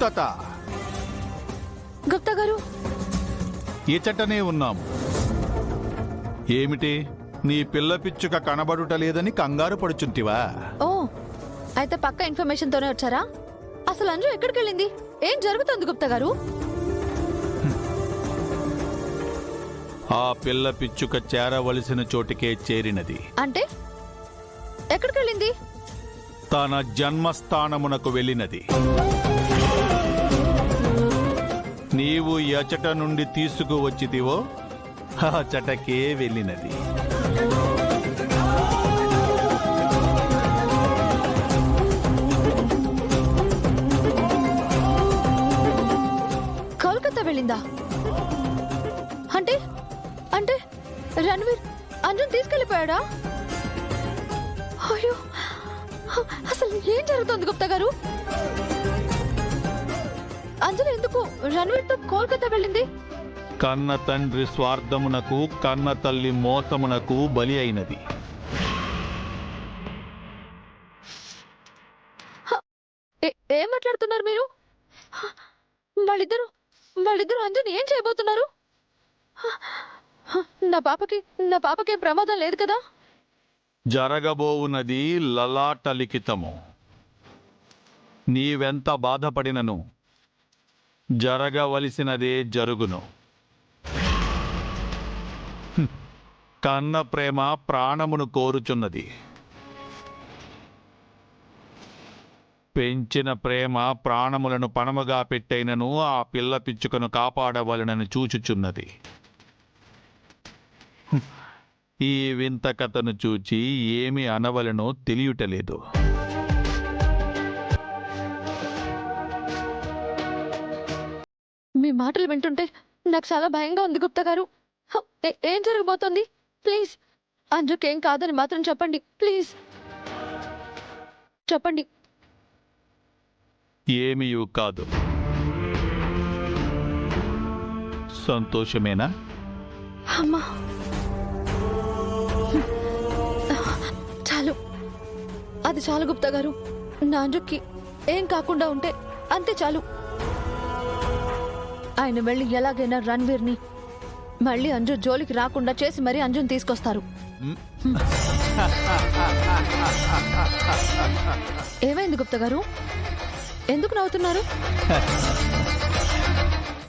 ప్రస్తుతత గుప్తా గారు, ఇచటనే ఉన్నాం. ఏమిటి, నీ పిల్ల పిచ్చుక కనబడుట లేదని కంగారు పడుచుంటివా? ఓ అయితే పక్క ఇన్ఫర్మేషన్ తోనే వచ్చారా? అసలు అంజు ఎక్కడికి వెళ్ళింది? ఏం జరుగుతుంది గుప్తా గారు? ఆ పిల్ల పిచ్చుక చేరవలసిన చోటికే చేరినది. అంటే ఎక్కడికి వెళ్ళింది? తన జన్మస్థానమునకు వెళ్ళినది. నీవు ఎచట నుండి తీసుకువచ్చితివో ఆ చటకే వెళ్ళినది. కోల్కతా వెళ్ళిందా? అంటే అంటే రణవీర్ అంజున్ తీసుకెళ్లిపోయాడా? అయ్యో, అసలు ఏం జరుగుతోంది గుప్తా గారు? అంజలి ఎందుకు రణవీర్ తో కోల్కతా వెళ్ళింది? కన్న తండ్రి స్వార్థమునకు, కన్న తల్లి మోసమునకు బలి అయినది. ఏం మాట్లాడుతున్నారు మీరు? వాళ్ళిద్దరు అంజుని ఏం చేయబోతున్నారు? నా పాపకి ప్రమాదం లేదు కదా? జరగబోవున్నది లలాటలిఖితము. నీవెంత బాధపడినను జరగవలసినదే జరుగును. కన్న ప్రేమ ప్రాణమును కోరుచున్నది. పెంచిన ప్రేమ ప్రాణములను పణముగా పెట్టైనను ఆ పిల్ల పిచ్చుకను కాపాడవలనని చూచుచున్నది. ఈ వింత కథను చూచి ఏమి అనవలనో తెలియటలేదు. మీ మాటలు వింటుంటే నాకు చాలా భయంగా ఉంది గుప్తా గారు. ఏం జరగబోతోంది? ప్లీజ్ అంజుకేం కాదని మాత్రం చెప్పండి, ప్లీజ్ చెప్పండి. ఏమీ కాదు. సంతోషమేనా? అమ్మా, చాలు, అది చాలు గుప్తా గారు. నా అంజుకి ఏం కాకుండా ఉంటే అంతే చాలు. ఆయన వెళ్ళి ఎలాగైనా రణ్వీర్ని మళ్ళీ అంజు జోలికి రాకుండా చేసి మరీ అంజుని తీసుకొస్తారు. ఏమైంది గుప్తా గారు? ఎందుకు నవ్వుతున్నారు?